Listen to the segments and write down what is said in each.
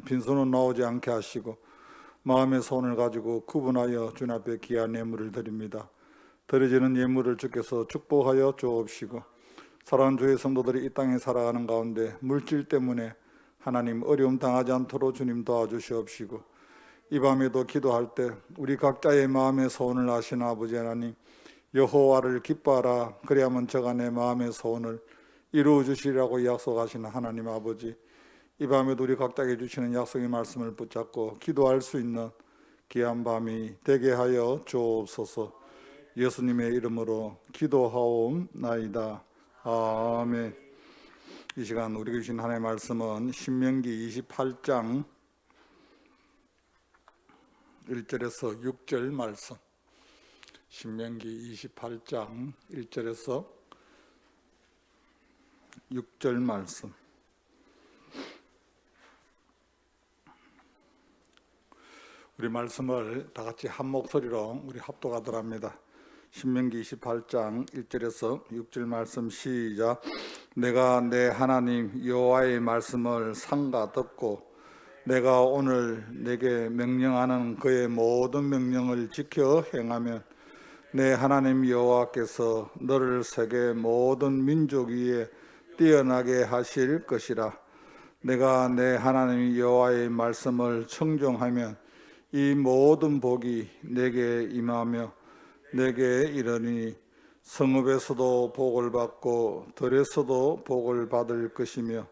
빈손은 나오지 않게 하시고 마음의 손을 가지고 구분하여 주님 앞에 귀한 예물을 드립니다. 드려지는 예물을 주께서 축복하여 주옵시고 사랑하는 주의 성도들이 이 땅에 살아가는 가운데 물질 때문에 하나님 어려움 당하지 않도록 주님 도와주시옵시고 이 밤에도 기도할 때 우리 각자의 마음의 소원을 아시는 아버지 하나님, 여호와를 기뻐하라 그래야만 저가 내 마음의 소원을 이루어 주시리라고 약속하시는 하나님 아버지, 이 밤에도 우리 각자에게 주시는 약속의 말씀을 붙잡고 기도할 수 있는 귀한 밤이 되게 하여 주옵소서. 예수님의 이름으로 기도하옵나이다. 아멘. 이 시간 우리에게 주신 하나님의 말씀은 신명기 28장 1절에서 6절 말씀. 신명기 28장 1절에서 6절 말씀. 우리 말씀을 다 같이 한 목소리로 우리 합독하도록 합니다. 신명기 28장 1절에서 6절 말씀 시작. 내가 내 하나님 여호와의 말씀을 삼가 듣고 내가 오늘 내게 명령하는 그의 모든 명령을 지켜 행하면 내 하나님 여호와께서 너를 세계 모든 민족 위에 뛰어나게 하실 것이라. 내가 내 하나님 여호와의 말씀을 청종하면 이 모든 복이 내게 임하며 내게 이르니 성읍에서도 복을 받고 들에서도 복을 받을 것이며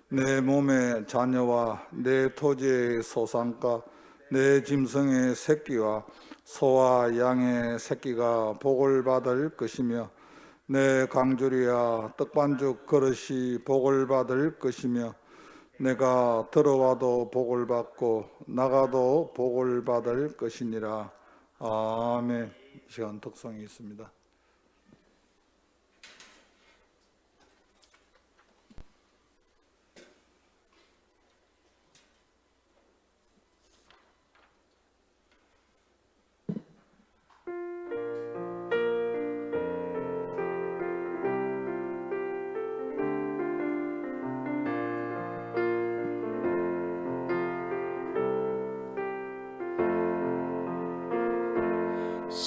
내 몸의 자녀와 내 토지의 소산과 내 짐승의 새끼와 소와 양의 새끼가 복을 받을 것이며 내 강주리와 떡반죽 그릇이 복을 받을 것이며 내가 들어와도 복을 받고 나가도 복을 받을 것이니라. 아멘. 이 시간 독송이 있습니다.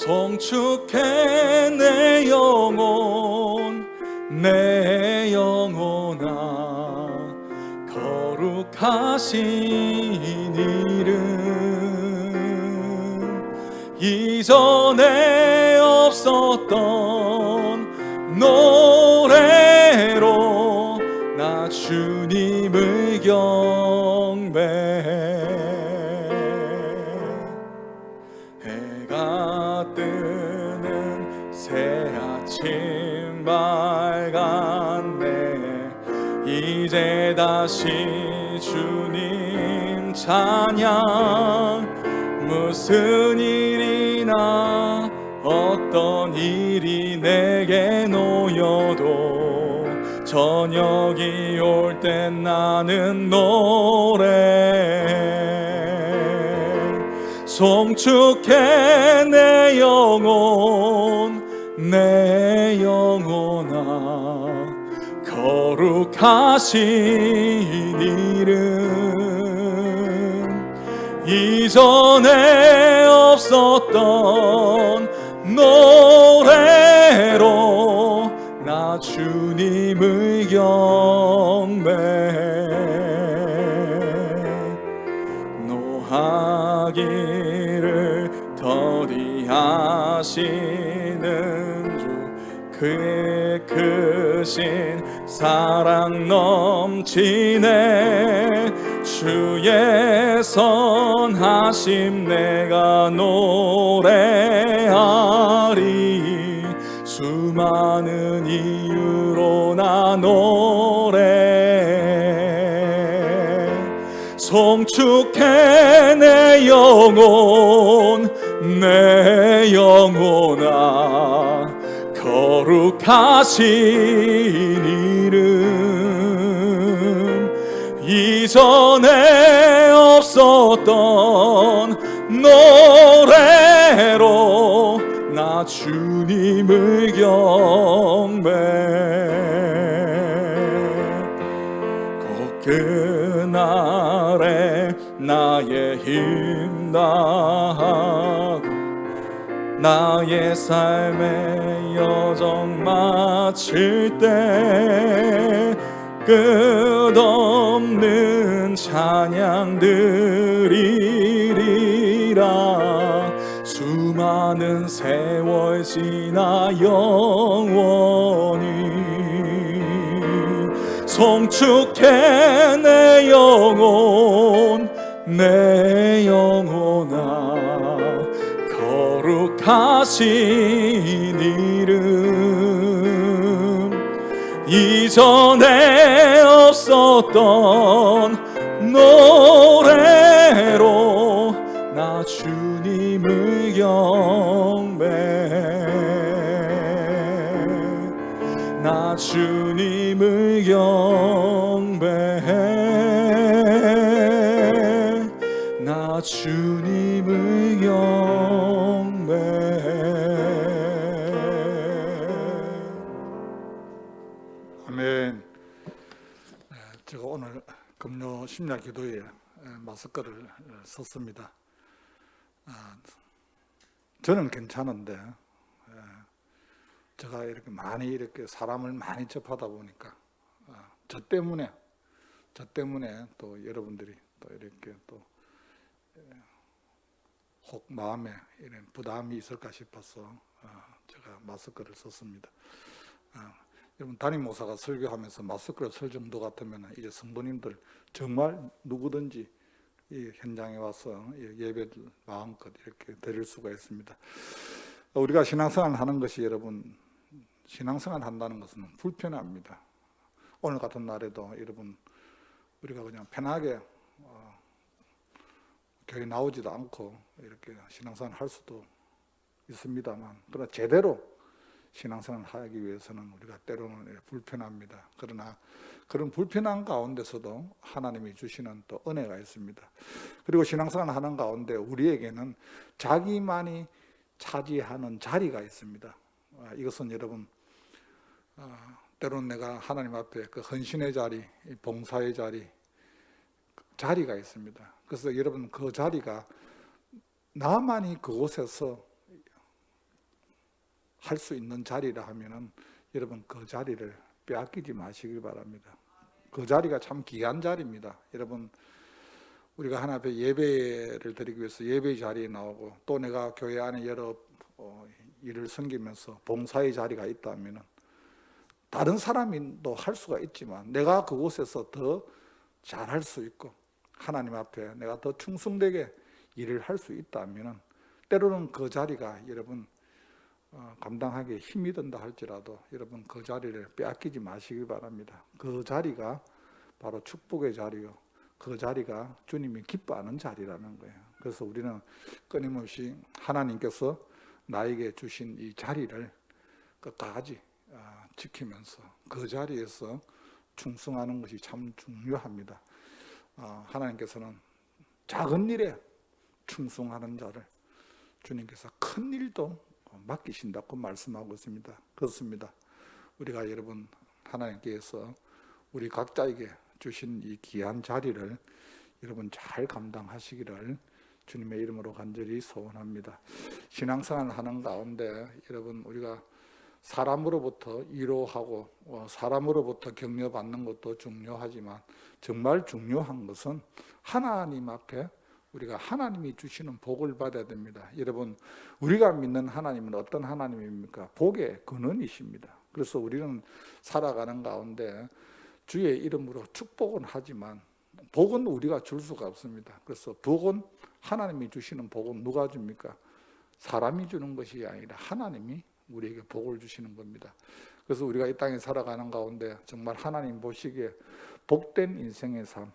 송축해 내 영혼아 거룩하신 이름 이전에 없었던 노래로 나 주님을 경배해. 새 아침 밝았네. 이제 다시 주님 찬양. 무슨 일이나 어떤 일이 내게 놓여도 저녁이 올 땐 나는 노래해. 송축해 내 영혼아 거룩하신 이름 이전에 없었던 노래로 나 주님을 경배해. 노하기를 더디하시는 주 그의 크신 사랑 넘치네. 주의 선하심 내가 노래하리. 수많은 이유로 나 노래해. 송축해 내 영혼아 거룩하신 이름 이전에 없었던 노래로 나 주님을 경배해. 곧 그날에 나의 힘 다하고 나의 삶의 여정 마칠 때 끝없는 찬양 드리리라. 수많은 세월 지나 영원히 송축해 내 영혼 내 영혼아. 거룩하신 이름 이전에 없었던 노래로 나 주님을 경배해. 나 주님을 경배해. 나 주님을 경배해. 아멘. 제가 오늘 금요 심야 기도에 마스크를 썼습니다. 저는 괜찮은데 제가 이렇게 사람을 많이 접하다 보니까 저 때문에 또 여러분들이 또 이렇게 또 혹 마음에 이런 부담이 있을까 싶어서 제가 마스크를 썼습니다. 여러분 담임 목사가 설교하면서 마스크를 쓸 정도 같으면 이제 성도님들 정말 누구든지 이 현장에 와서 예배를 마음껏 이렇게 드릴 수가 있습니다. 우리가 신앙생활 하는 것이 여러분 신앙생활 한다는 것은 불편합니다. 오늘 같은 날에도 여러분 우리가 그냥 편하게 교회 나오지도 않고 이렇게 신앙생활 할 수도 있습니다만, 그러나 제대로 신앙생활 하기 위해서는 우리가 때로는 불편합니다. 그러나 그런 불편한 가운데서도 하나님이 주시는 또 은혜가 있습니다. 그리고 신앙생활 하는 가운데 우리에게는 자기만이 차지하는 자리가 있습니다. 이것은 여러분 때로는 내가 하나님 앞에 그 헌신의 자리, 봉사의 자리가 있습니다. 그래서 여러분 그 자리가 나만이 그곳에서 할 수 있는 자리라 하면은 여러분 그 자리를 빼앗기지 마시길 바랍니다. 그 자리가 참 귀한 자리입니다. 여러분 우리가 하나님 앞에 예배를 드리기 위해서 예배의 자리에 나오고 또 내가 교회 안에 여러 일을 섬기면서 봉사의 자리가 있다면은 다른 사람이 또 할 수가 있지만 내가 그곳에서 더 잘할 수 있고 하나님 앞에 내가 더 충성되게 일을 할 수 있다면은 때로는 그 자리가 여러분 감당하기에 힘이 든다 할지라도 여러분 그 자리를 빼앗기지 마시기 바랍니다. 그 자리가 바로 축복의 자리요, 그 자리가 주님이 기뻐하는 자리라는 거예요. 그래서 우리는 끊임없이 하나님께서 나에게 주신 이 자리를 끝까지 지키면서 그 자리에서 충성하는 것이 참 중요합니다. 하나님께서는 작은 일에 충성하는 자를 주님께서 큰 일도 맡기신다고 말씀하고 있습니다. 그렇습니다. 우리가 여러분 하나님께서 우리 각자에게 주신 이 귀한 자리를 여러분 잘 감당하시기를 주님의 이름으로 간절히 소원합니다. 신앙생활을 하는 가운데 여러분 우리가 사람으로부터 위로하고 사람으로부터 격려받는 것도 중요하지만 정말 중요한 것은 하나님 앞에 우리가 하나님이 주시는 복을 받아야 됩니다. 여러분 우리가 믿는 하나님은 어떤 하나님입니까? 복의 근원이십니다. 그래서 우리는 살아가는 가운데 주의 이름으로 축복은 하지만 복은 우리가 줄 수가 없습니다. 그래서 복은 하나님이 주시는 복은 누가 줍니까? 사람이 주는 것이 아니라 하나님이 우리에게 복을 주시는 겁니다. 그래서 우리가 이 땅에 살아가는 가운데 정말 하나님 보시기에 복된 인생의 삶,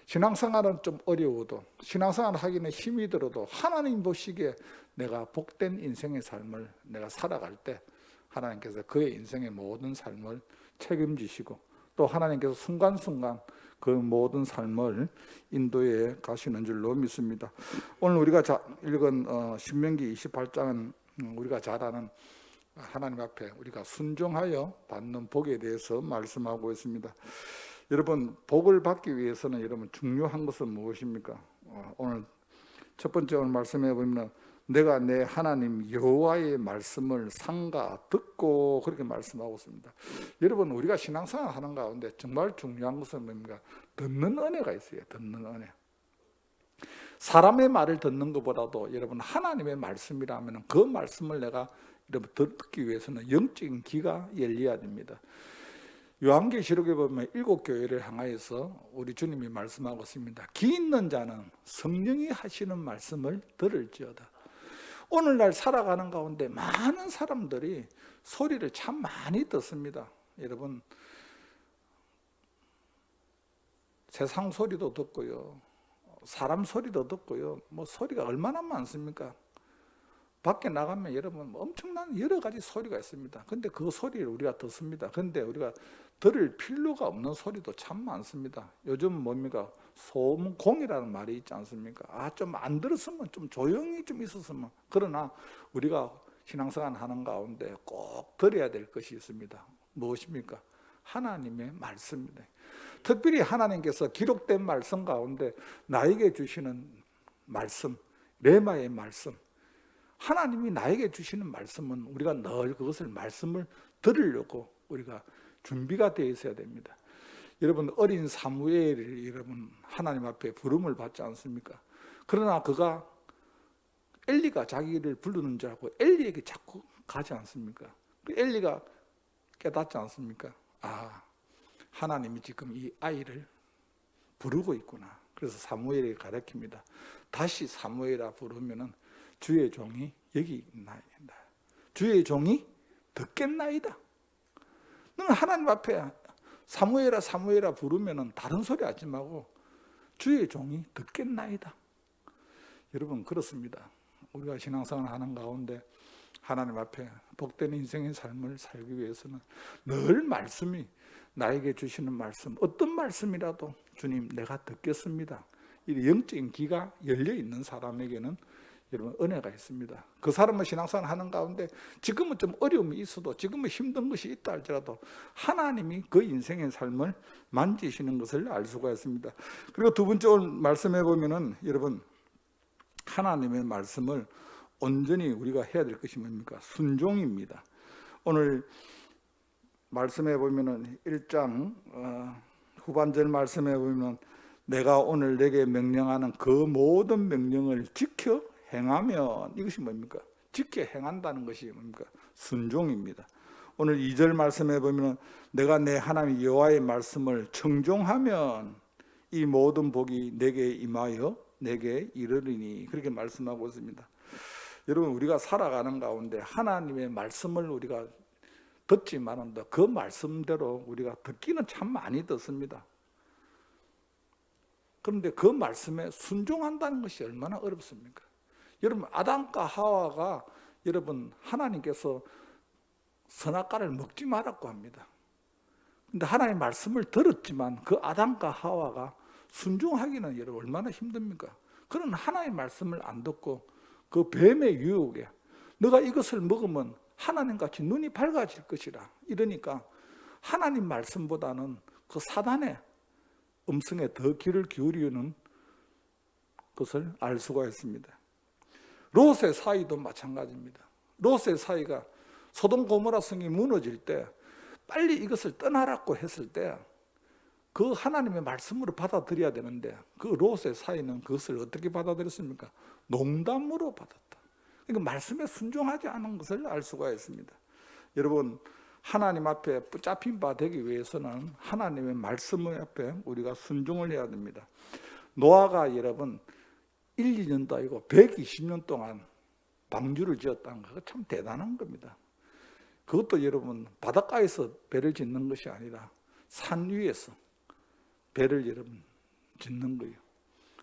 신앙생활은 좀 어려워도 신앙생활 하기는 힘이 들어도 하나님 보시기에 내가 복된 인생의 삶을 내가 살아갈 때 하나님께서 그의 인생의 모든 삶을 책임지시고 또 하나님께서 순간순간 그 모든 삶을 인도해 가시는 줄로 믿습니다. 오늘 우리가 읽은 신명기 28장은 우리가 잘 아는 하나님 앞에 우리가 순종하여 받는 복에 대해서 말씀하고 있습니다. 여러분, 복을 받기 위해서는 여러분 중요한 것은 무엇입니까? 오늘 첫 번째 오늘 말씀해 보면 내가 내 하나님 여호와의 말씀을 삼가 듣고 그렇게 말씀하고 있습니다. 여러분, 우리가 신앙생활 하는 가운데 정말 중요한 것은 뭡니까? 듣는 은혜가 있어요. 듣는 은혜. 사람의 말을 듣는 것보다도 여러분 하나님의 말씀이라면 그 말씀을 내가 여러분 듣기 위해서는 영적인 귀가 열려야 됩니다. 요한계시록에 보면 7교회를 향하여서 우리 주님이 말씀하고 있습니다. 귀 있는 자는 성령이 하시는 말씀을 들을지어다. 오늘날 살아가는 가운데 많은 사람들이 소리를 참 많이 듣습니다. 여러분, 세상 소리도 듣고요, 사람 소리도 듣고요, 뭐 소리가 얼마나 많습니까? 밖에 나가면 여러분 엄청난 여러 가지 소리가 있습니다. 근데 그 소리를 우리가 듣습니다. 근데 우리가 들을 필요가 없는 소리도 참 많습니다. 요즘 뭡니까? 소음공이라는 말이 있지 않습니까? 좀 안 들었으면, 좀 조용히 좀 있었으면. 그러나 우리가 신앙생활 하는 가운데 꼭 들어야 될 것이 있습니다. 무엇입니까? 하나님의 말씀입니다. 특별히 하나님께서 기록된 말씀 가운데 나에게 주시는 말씀, 레마의 말씀, 하나님이 나에게 주시는 말씀은 우리가 늘 그것을 말씀을 들으려고 우리가 준비가 되어 있어야 됩니다. 여러분, 어린 사무엘이 여러분 하나님 앞에 부름을 받지 않습니까? 그러나 그가 엘리가 자기를 부르는 줄 알고 엘리에게 자꾸 가지 않습니까? 그 엘리가 깨닫지 않습니까? 하나님이 지금 이 아이를 부르고 있구나. 그래서 사무엘에게 가르칩니다. 다시 사무엘아 부르면은 주의 종이 여기 있나이다. 주의 종이 듣겠나이다. 너는 하나님 앞에 사무엘아 사무엘아 부르면은 다른 소리 하지 말고 주의 종이 듣겠나이다. 여러분, 그렇습니다. 우리가 신앙생활 하는 가운데 하나님 앞에 복된 인생의 삶을 살기 위해서는 늘 말씀이 나에게 주시는 말씀, 어떤 말씀이라도 주님 내가 듣겠습니다. 이 영적인 귀가 열려 있는 사람에게는 여러분 은혜가 있습니다. 그 사람은 신앙생활 하는 가운데 지금은 좀 어려움이 있어도, 지금은 힘든 것이 있다 할지라도 하나님이 그 인생의 삶을 만지시는 것을 알 수가 있습니다. 그리고 두 번째 오늘 말씀해 보면은 여러분 하나님의 말씀을 온전히 우리가 해야 될 것이 뭡니까? 순종입니다. 오늘 말씀해 보면은 1장 후반절 말씀해 보면 내가 오늘 내게 명령하는 그 모든 명령을 지켜 행하면, 이것이 뭡니까? 지켜 행한다는 것이 뭡니까? 순종입니다. 오늘 2절 말씀해 보면 내가 내 하나님 여호와의 말씀을 청종하면 이 모든 복이 내게 임하여 내게 이르리니, 그렇게 말씀하고 있습니다. 여러분, 우리가 살아가는 가운데 하나님의 말씀을 우리가 듣지만은 그 말씀대로 우리가 듣기는 참 많이 듣습니다. 그런데 그 말씀에 순종한다는 것이 얼마나 어렵습니까? 여러분, 아담과 하와가 여러분 하나님께서 선악과를 먹지 말았고 합니다. 근데 하나님의 말씀을 들었지만 그 아담과 하와가 순종하기는 여러분 얼마나 힘듭니까? 그런 하나님의 말씀을 안 듣고 그 뱀의 유혹에 너가 이것을 먹으면 하나님같이 눈이 밝아질 것이라 이러니까 하나님 말씀보다는 그 사단의 음성에 더 귀를 기울이는 것을 알 수가 있습니다. 롯의 사이도 마찬가지입니다. 롯의 사이가 소돔 고모라 성이 무너질 때 빨리 이것을 떠나라고 했을 때 그 하나님의 말씀으로 받아들여야 되는데 그 롯의 사이는 그것을 어떻게 받아들였습니까? 농담으로 받았다. 그러니까 말씀에 순종하지 않은 것을 알 수가 있습니다. 여러분, 하나님 앞에 붙잡힌 바 되기 위해서는 하나님의 말씀 앞에 우리가 순종을 해야 됩니다. 노아가 여러분 1, 2년도 아니고 120년 동안 방주를 지었다는 거 참 대단한 겁니다. 그것도 여러분 바닷가에서 배를 짓는 것이 아니라 산 위에서 배를 여러분 짓는 거예요.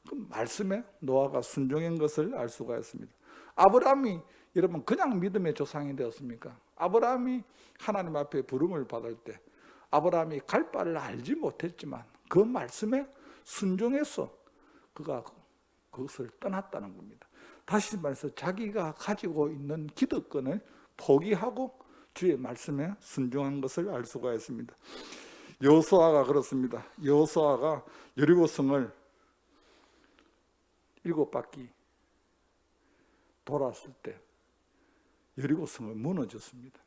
그 말씀에 노아가 순종한 것을 알 수가 있습니다. 아브라함이 여러분 그냥 믿음의 조상이 되었습니까? 아브라함이 하나님 앞에 부름을 받을 때 아브라함이 갈 바를 알지 못했지만 그 말씀에 순종해서 그가 그것을 떠났다는 겁니다. 다시 말해서 자기가 가지고 있는 기득권을 포기하고 주의 말씀에 순종한 것을 알 수가 있습니다. 여호수아가 그렇습니다. 여호수아가 여리고성을 7바퀴 돌았을 때 여리고성은 무너졌습니다.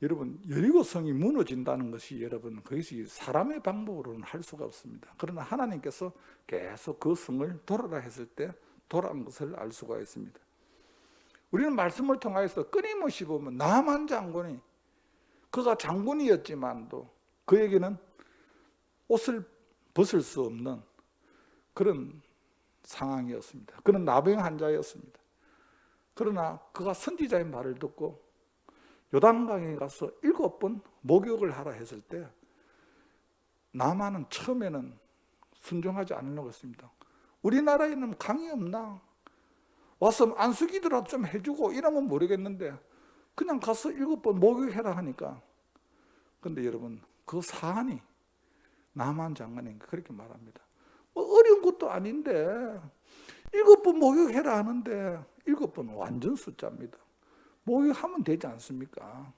여러분, 여리고성이 무너진다는 것이 여러분 그것이 사람의 방법으로는 할 수가 없습니다. 그러나 하나님께서 계속 그 성을 돌아라 했을 때 돌아온 것을 알 수가 있습니다. 우리는 말씀을 통하여서 끊임없이 보면 나만 장군이, 그가 장군이었지만도 그에게는 옷을 벗을 수 없는 그런 상황이었습니다. 그는 나병 환자였습니다. 그러나 그가 선지자의 말을 듣고 요단강에 가서 7번 목욕을 하라 했을 때 나만은 처음에는 순종하지 않으려고 했습니다. 우리나라에는 강이 없나? 와서 안수기더라도 좀 해주고 이러면 모르겠는데 그냥 가서 7번 목욕해라 하니까, 근데 여러분 그 사안이 나만 장관이 그렇게 말합니다. 뭐 어려운 것도 아닌데 7번 목욕해라 하는데 7번은 완전 숫자입니다. 목욕하면 되지 않습니까?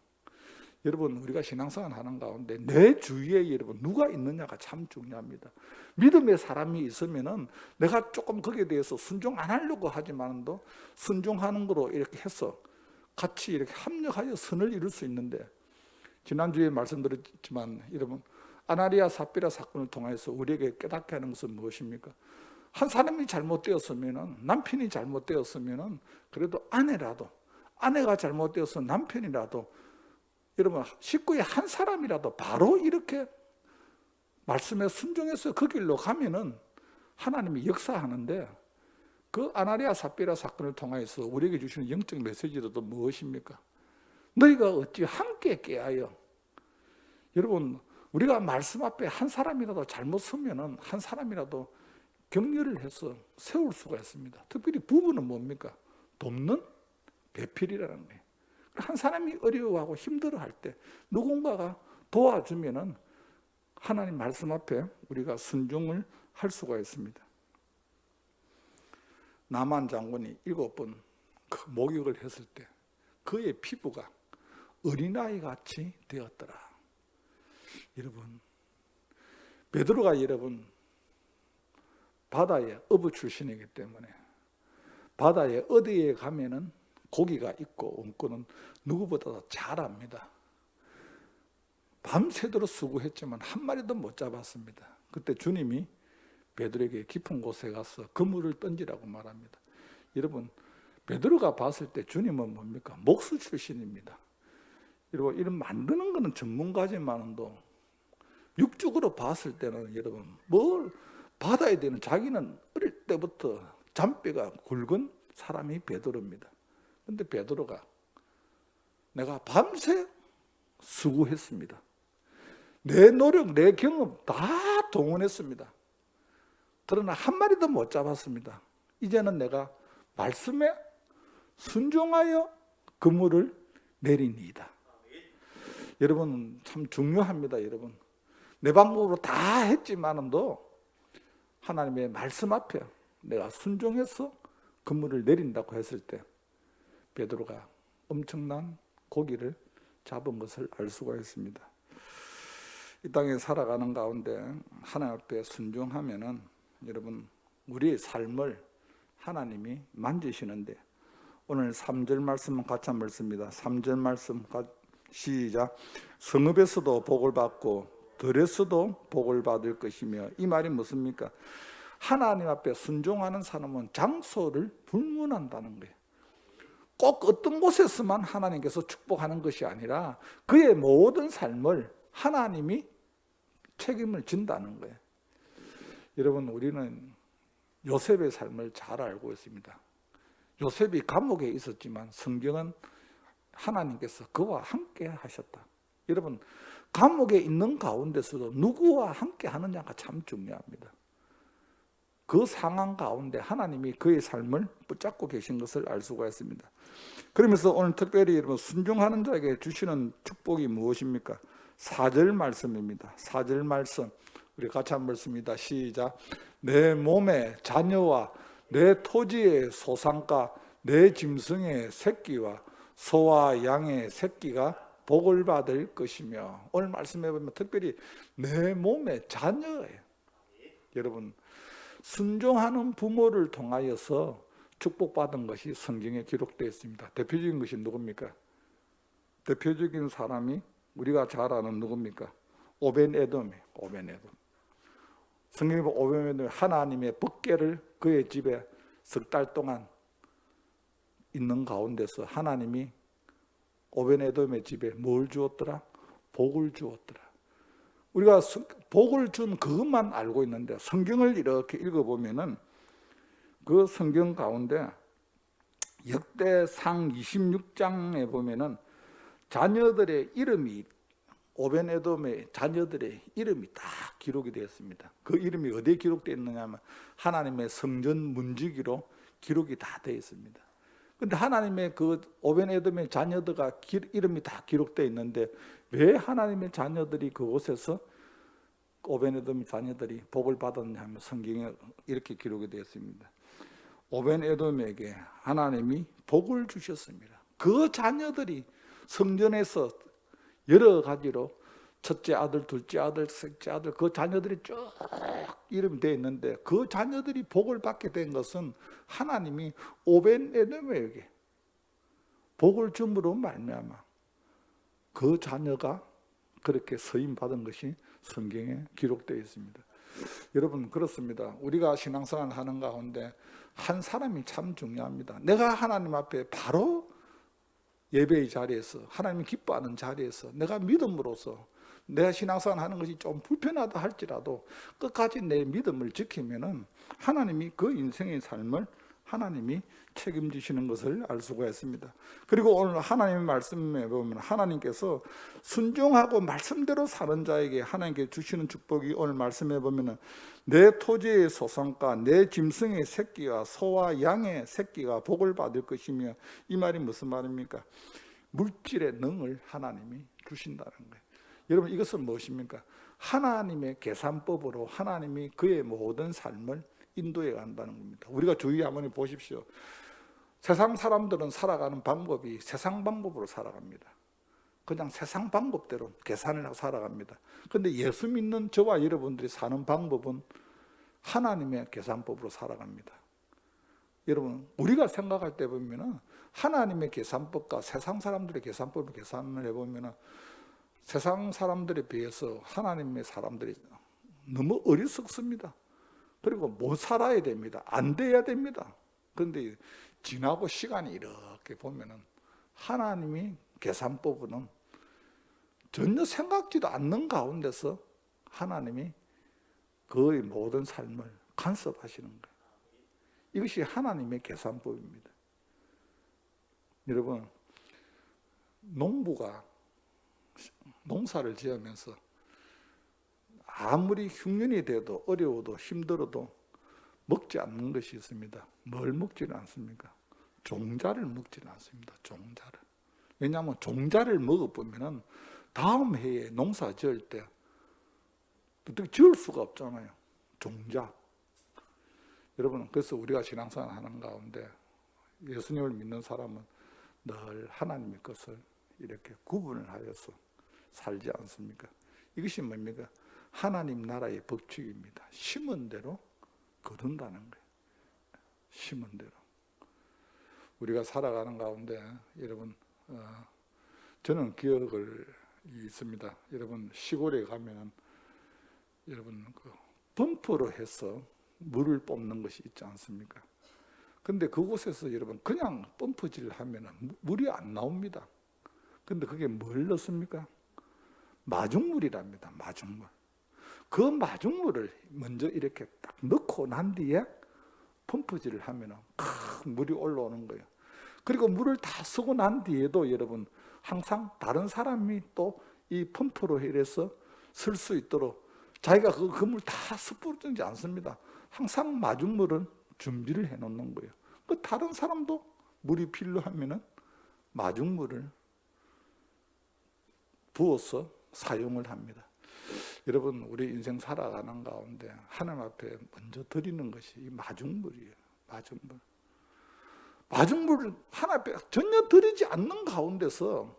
여러분, 우리가 신앙생활 하는 가운데 내 주위에 여러분 누가 있느냐가 참 중요합니다. 믿음의 사람이 있으면은 내가 조금 거기에 대해서 순종 안 하려고 하지만도 순종하는 거로 이렇게 해서 같이 이렇게 합력하여 선을 이룰 수 있는데, 지난주에 말씀드렸지만 여러분 아나리아 삽비라 사건을 통해서 우리에게 깨닫게 하는 것은 무엇입니까? 한 사람이 잘못되었으면은, 남편이 잘못되었으면은 그래도 아내가 잘못되어서 남편이라도, 여러분 식구의 한 사람이라도 바로 이렇게 말씀에 순종해서 그 길로 가면은 하나님이 역사하는데, 그 아나리아 삽비라 사건을 통해서 우리에게 주시는 영적 메시지도 무엇입니까? 너희가 어찌 함께 깨하여. 여러분, 우리가 말씀 앞에 한 사람이라도 잘못 서면은 한 사람이라도 격려를 해서 세울 수가 있습니다. 특별히 부부는 뭡니까? 돕는 배필이라는 거예요. 한 사람이 어려워하고 힘들어할 때 누군가가 도와주면은 하나님 말씀 앞에 우리가 순종을 할 수가 있습니다. 나만 장군이 7번 그 목욕을 했을 때 그의 피부가 어린아이 같이 되었더라. 여러분, 베드로가 여러분 바다의 어부 출신이기 때문에 바다에 어디에 가면은 고기가 있고 없고는 누구보다도 잘 압니다. 밤새도록 수고했지만 한 마리도 못 잡았습니다. 그때 주님이 베드로에게 깊은 곳에 가서 그물을 던지라고 말합니다. 여러분, 베드로가 봤을 때 주님은 뭡니까? 목수 출신입니다. 여러분, 이런 만드는 거는 전문가지만도 육적으로 봤을 때는 여러분 뭘 받아야 되는, 자기는 어릴 때부터 잔뼈가 굵은 사람이 베드로입니다. 근데 베드로가 내가 밤새 수고했습니다. 내 노력, 내 경험 다 동원했습니다. 그러나 한 마리도 못 잡았습니다. 이제는 내가 말씀에 순종하여 그물을 내리니이다. 여러분 참 중요합니다. 여러분, 내 방법으로 다 했지만도 하나님의 말씀 앞에 내가 순종해서 그물을 내린다고 했을 때 베드로가 엄청난 고기를 잡은 것을 알 수가 있습니다. 이 땅에 살아가는 가운데 하나님 앞에 순종하면은 여러분 우리의 삶을 하나님이 만지시는데, 오늘 3절 말씀 같이 한번 읽습니다. 3절 말씀 시작. 성읍에서도 복을 받고 들에서도 복을 받을 것이며. 이 말이 무엇입니까? 하나님 앞에 순종하는 사람은 장소를 불문한다는 거예요. 꼭 어떤 곳에서만 하나님께서 축복하는 것이 아니라 그의 모든 삶을 하나님이 책임을 진다는 거예요. 여러분, 우리는 요셉의 삶을 잘 알고 있습니다. 요셉이 감옥에 있었지만 성경은 하나님께서 그와 함께 하셨다. 여러분, 감옥에 있는 가운데서도 누구와 함께 하느냐가 참 중요합니다. 그 상황 가운데 하나님이 그의 삶을 붙잡고 계신 것을 알 수가 있습니다. 그러면서 오늘 특별히 여러분 순종하는 자에게 주시는 축복이 무엇입니까? 4절 말씀입니다. 4절 말씀 우리 같이 한번 읽습니다. 시작. 내 몸의 자녀와 내 토지의 소산과 내 짐승의 새끼와 소와 양의 새끼가 복을 받을 것이며, 오늘 말씀해 보면 특별히 내 몸의 자녀예요. 여러분, 순종하는 부모를 통하여서 축복받은 것이 성경에 기록되어 있습니다. 대표적인 것이 누굽니까? 대표적인 사람이 우리가 잘 아는 누굽니까? 오벤에돔이에요. 오벤에돔. 성경에 보면 오벤에돔이 하나님의 법궤를 그의 집에 석 달 동안 있는 가운데서 하나님이 오벤에돔의 집에 뭘 주었더라? 복을 주었더라. 우리가 복을 준 그것만 알고 있는데, 성경을 이렇게 읽어보면은 그 성경 가운데 역대상 26장에 보면은 자녀들의 이름이, 오벤에돔의 자녀들의 이름이 다 기록이 되었습니다. 그 이름이 어디에 기록되어 있느냐 하면 하나님의 성전 문지기로 기록이 다 되어 있습니다. 근데 하나님의 그 오벤에돔의 자녀들과 이름이 다 기록되어 있는데, 왜 하나님의 자녀들이 그곳에서 오벤에돔의 자녀들이 복을 받았냐 하면 성경에 이렇게 기록이 되어 있습니다. 오벤에돔에게 하나님이 복을 주셨습니다. 그 자녀들이 성전에서 여러 가지로 첫째 아들, 둘째 아들, 셋째 아들, 그 자녀들이 쭉 이름이 되어 있는데, 그 자녀들이 복을 받게 된 것은 하나님이 오벤에돔에게 복을 줌으로 말미암아 그 자녀가 그렇게 서임 받은 것이 성경에 기록되어 있습니다. 여러분, 그렇습니다. 우리가 신앙생활을 하는 가운데 한 사람이 참 중요합니다. 내가 하나님 앞에 바로 예배의 자리에서, 하나님이 기뻐하는 자리에서 내가 믿음으로써 내가 신앙생활 하는 것이 좀 불편하다 할지라도 끝까지 내 믿음을 지키면은 하나님이 그 인생의 삶을 하나님이 책임지시는 것을 알 수가 있습니다. 그리고 오늘 하나님의 말씀에 보면 하나님께서 순종하고 말씀대로 사는 자에게 하나님께 주시는 축복이, 오늘 말씀에 보면 내 토지의 소산과 내 짐승의 새끼와 소와 양의 새끼가 복을 받을 것이며, 이 말이 무슨 말입니까? 물질의 능을 하나님이 주신다는 거예요. 여러분, 이것은 무엇입니까? 하나님의 계산법으로 하나님이 그의 모든 삶을 인도해 간다는 겁니다. 우리가 주위에 한번 보십시오. 세상 사람들은 살아가는 방법이 세상 방법으로 살아갑니다. 그냥 세상 방법대로 계산을 하고 살아갑니다. 그런데 예수 믿는 저와 여러분들이 사는 방법은 하나님의 계산법으로 살아갑니다. 여러분, 우리가 생각할 때 보면 하나님의 계산법과 세상 사람들의 계산법을 계산을 해보면 세상 사람들에 비해서 하나님의 사람들이 너무 어리석습니다. 그리고 못 살아야 됩니다. 안 돼야 됩니다. 그런데 지나고 시간이 이렇게 보면은 하나님이 계산법은 전혀 생각지도 않는 가운데서 하나님이 그의 모든 삶을 간섭하시는 거예요. 이것이 하나님의 계산법입니다. 여러분, 농부가 농사를 지으면서 아무리 흉년이 돼도 어려워도 힘들어도 먹지 않는 것이 있습니다. 뭘 먹지는 않습니까? 종자를 먹지는 않습니다. 종자를. 왜냐하면 종자를 먹어보면 다음 해에 농사 지을 때 어떻게 지을 수가 없잖아요. 종자. 여러분, 그래서 우리가 신앙생활 하는 가운데 예수님을 믿는 사람은 늘 하나님의 것을 이렇게 구분을 하여서 살지 않습니까? 이것이 뭡니까? 하나님 나라의 법칙입니다. 심은 대로 거둔다는 거예요. 심은 대로. 우리가 살아가는 가운데 여러분, 저는 기억을 있습니다. 여러분, 시골에 가면은 여러분 그 펌프로 해서 물을 뽑는 것이 있지 않습니까? 근데 그곳에서 여러분 그냥 펌프질 하면은 물이 안 나옵니다. 근데 그게 뭘 넣습니까? 마중물이랍니다. 마중물. 그 마중물을 먼저 이렇게 딱 넣고 난 뒤에 펌프질을 하면은 물이 올라오는 거예요. 그리고 물을 다 쓰고 난 뒤에도 여러분 항상 다른 사람이 또 이 펌프로 해서 쓸 수 있도록 자기가 그 물 다 습부르지 않습니다. 항상 마중물은 준비를 해 놓는 거예요. 그 다른 사람도 물이 필요하면은 마중물을 부어서 사용을 합니다. 여러분, 우리 인생 살아가는 가운데 하나님 앞에 먼저 드리는 것이 이 마중물이에요. 마중물. 마중물을 하나님 앞에 전혀 드리지 않는 가운데서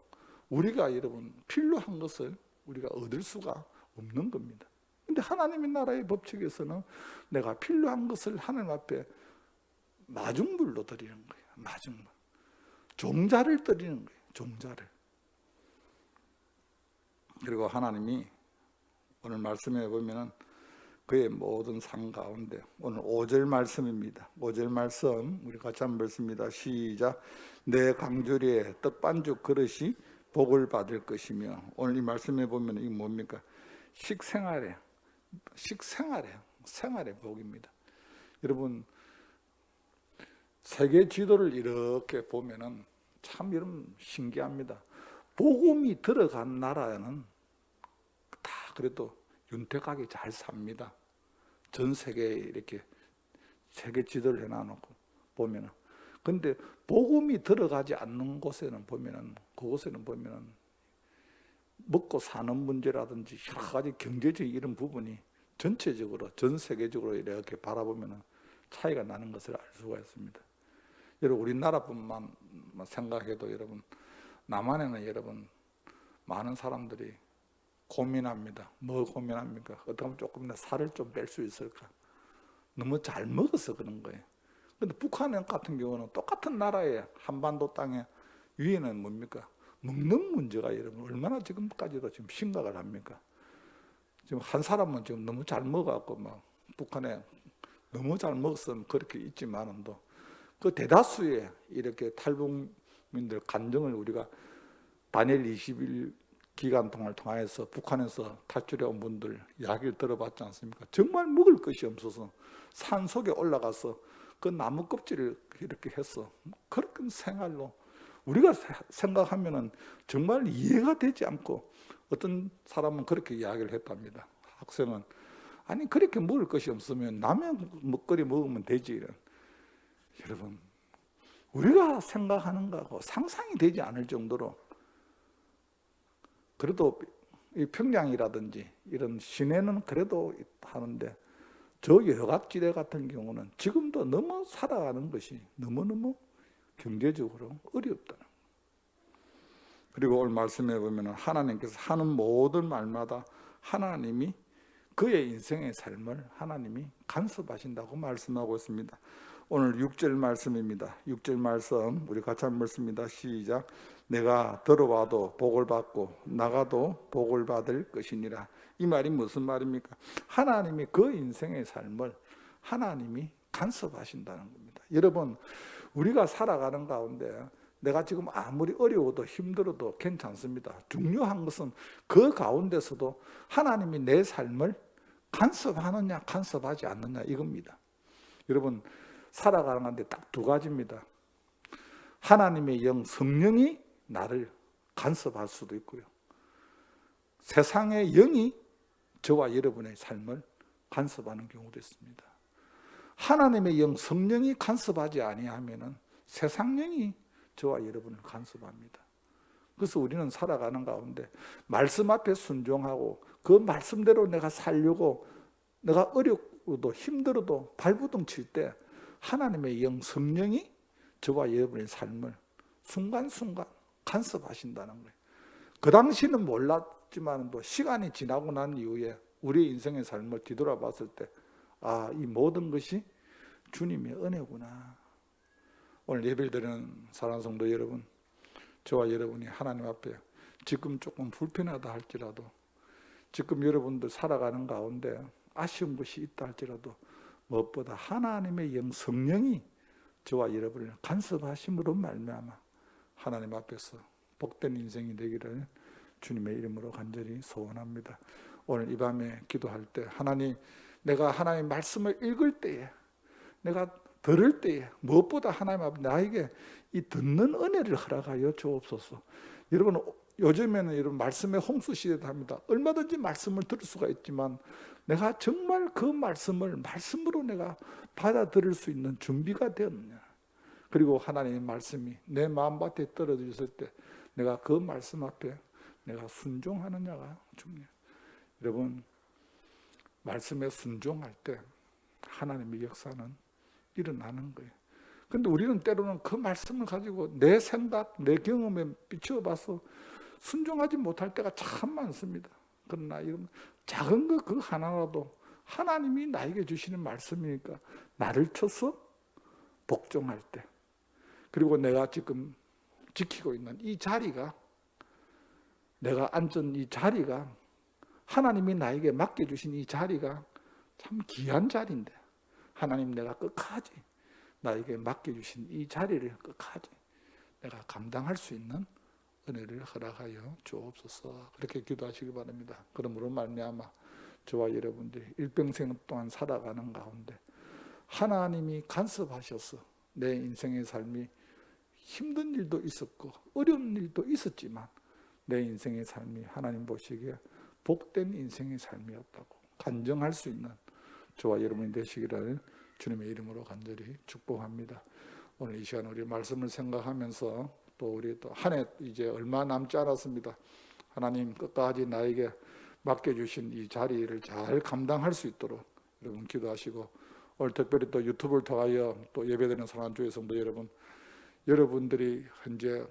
우리가 여러분 필요한 것을 우리가 얻을 수가 없는 겁니다. 근데 하나님의 나라의 법칙에서는 내가 필요한 것을 하나님 앞에 마중물로 드리는 거예요. 마중물. 종자를 드리는 거예요. 종자를. 그리고 하나님이 오늘 말씀에 보면은 그의 모든 상 가운데, 오늘 5절 말씀입니다. 5절 말씀 우리 같이 한번 읽습니다. 시작. 내 강주리에 떡반죽 그릇이 복을 받을 것이며, 오늘 이 말씀에 보면 이 뭡니까? 식생활에 생활의 복입니다. 여러분 세계 지도를 이렇게 보면은 참 여러분 신기합니다. 복음이 들어간 나라는 다 그래도 윤택하게 잘 삽니다. 전 세계에 이렇게 세계 지도를 해놔놓고 보면은. 근데 복음이 들어가지 않는 곳에는 보면은, 그곳에는 보면은 먹고 사는 문제라든지 여러 가지 경제적 이런 부분이 전체적으로 전 세계적으로 이렇게 바라보면은 차이가 나는 것을 알 수가 있습니다. 여러분 우리나라뿐만 생각해도 여러분 남한에는 여러분 많은 사람들이 고민합니다. 뭐 고민합니까? 어떻게 하면 조금 더 살을 좀 뺄 수 있을까? 너무 잘 먹어서 그런 거예요. 근데 북한 같은 경우는 똑같은 나라의 한반도 땅에 위에는 뭡니까? 먹는 문제가 여러분 얼마나 지금까지도 지금 심각을 합니까? 지금 한 사람은 지금 너무 잘 먹어갖고 막 북한에 너무 잘 먹었으면 그렇게 있지만은도 그 대다수의 이렇게 탈북민들 간증을 우리가 다니엘 20일 기간 동안을 통해서 북한에서 탈출해 온 분들 이야기를 들어봤지 않습니까? 정말 먹을 것이 없어서 산 속에 올라가서 그 나무 껍질을 이렇게 해서 그렇게 생활로 우리가 생각하면은 정말 이해가 되지 않고, 어떤 사람은 그렇게 이야기를 했답니다. 학생은 아니 그렇게 먹을 것이 없으면 남의 먹거리 먹으면 되지. 여러분 우리가 생각하는 거하고 상상이 되지 않을 정도로, 그래도 이 평양이라든지 이런 시내는 그래도 하는데 저 여각지대 같은 경우는 지금도 너무 살아가는 것이 너무너무 경제적으로 어렵다는 거예요. 그리고 오늘 말씀해 보면 하나님께서 하는 모든 말마다 하나님이 그의 인생의 삶을 하나님이 간섭하신다고 말씀하고 있습니다. 오늘 6절 말씀입니다. 6절 말씀 우리 같이 한번 읽습니다. 시작. 내가 들어와도 복을 받고 나가도 복을 받을 것이니라. 이 말이 무슨 말입니까? 하나님이 그 인생의 삶을 하나님이 간섭하신다는 겁니다. 여러분 우리가 살아가는 가운데 내가 지금 아무리 어려워도 힘들어도 괜찮습니다. 중요한 것은 그 가운데서도 하나님이 내 삶을 간섭하느냐 간섭하지 않느냐 이겁니다. 여러분 살아가는 가운데 딱 두 가지입니다. 하나님의 영 성령이 나를 간섭할 수도 있고요, 세상의 영이 저와 여러분의 삶을 간섭하는 경우도 있습니다. 하나님의 영 성령이 간섭하지 아니하면은 세상 영이 저와 여러분을 간섭합니다. 그래서 우리는 살아가는 가운데 말씀 앞에 순종하고 그 말씀대로 내가 살려고, 내가 어렵고도 힘들어도 발부둥 칠 때 하나님의 영 성령이 저와 여러분의 삶을 순간순간 간섭하신다는 거예요. 그 당시는 몰랐지만 시간이 지나고 난 이후에 우리 인생의 삶을 뒤돌아봤을 때 아, 이 모든 것이 주님의 은혜구나. 오늘 예배를 드리는 사랑하는 성도 여러분, 저와 여러분이 하나님 앞에 지금 조금 불편하다 할지라도, 지금 여러분들 살아가는 가운데 아쉬운 것이 있다 할지라도 무엇보다 하나님의 영 성령이 저와 여러분을 간섭하심으로 말미암아 하나님 앞에서 복된 인생이 되기를 주님의 이름으로 간절히 소원합니다. 오늘 이 밤에 기도할 때 하나님, 내가 하나님의 말씀을 읽을 때에, 내가 들을 때에 무엇보다 하나님 앞에 나에게 이 듣는 은혜를 허락하여 주옵소서. 여러분 요즘에는 여러분 말씀의 홍수 시대도 합니다. 얼마든지 말씀을 들을 수가 있지만 내가 정말 그 말씀을 말씀으로 내가 받아들일 수 있는 준비가 되었느냐, 그리고 하나님의 말씀이 내 마음밭에 떨어져 있을 때 내가 그 말씀 앞에 내가 순종하느냐가 중요해요. 여러분 말씀에 순종할 때 하나님의 역사는 일어나는 거예요. 근데 우리는 때로는 그 말씀을 가지고 내 생각, 내 경험에 비추어 봐서 순종하지 못할 때가 참 많습니다. 그러나 이런 작은 것 그 하나라도 하나님이 나에게 주시는 말씀이니까 나를 쳐서 복종할 때, 그리고 내가 지금 지키고 있는 이 자리가, 내가 앉은 이 자리가, 하나님이 나에게 맡겨주신 이 자리가 참 귀한 자리인데, 하나님 내가 끝까지 나에게 맡겨주신 이 자리를 끝까지 내가 감당할 수 있는 은혜를 허락하여 주옵소서. 그렇게 기도하시기 바랍니다. 그러므로 말미암아 저와 여러분들이 일평생 동안 살아가는 가운데 하나님이 간섭하셔서 내 인생의 삶이 힘든 일도 있었고 어려운 일도 있었지만 내 인생의 삶이 하나님 보시기에 복된 인생의 삶이었다고 간증할 수 있는 저와 여러분이 되시기를 주님의 이름으로 간절히 축복합니다. 오늘 이 시간 우리 말씀을 생각하면서 또 우리 또 한 해 이제 얼마 남지 않았습니다. 하나님 끝까지 나에게 맡겨주신 이 자리를 잘 감당할 수 있도록 여러분 기도하시고, 오늘 특별히 또 유튜브를 통하여 또 예배드리는 사랑하는 주의 성도 여러분, 여러분들이 현재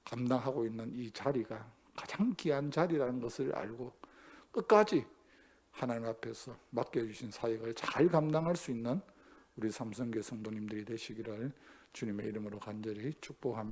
감당하고 있는 이 자리가 가장 귀한 자리라는 것을 알고 끝까지 하나님 앞에서 맡겨주신 사역을 잘 감당할 수 있는 우리 삼성교회 성도님들이 되시기를 주님의 이름으로 간절히 축복합니다.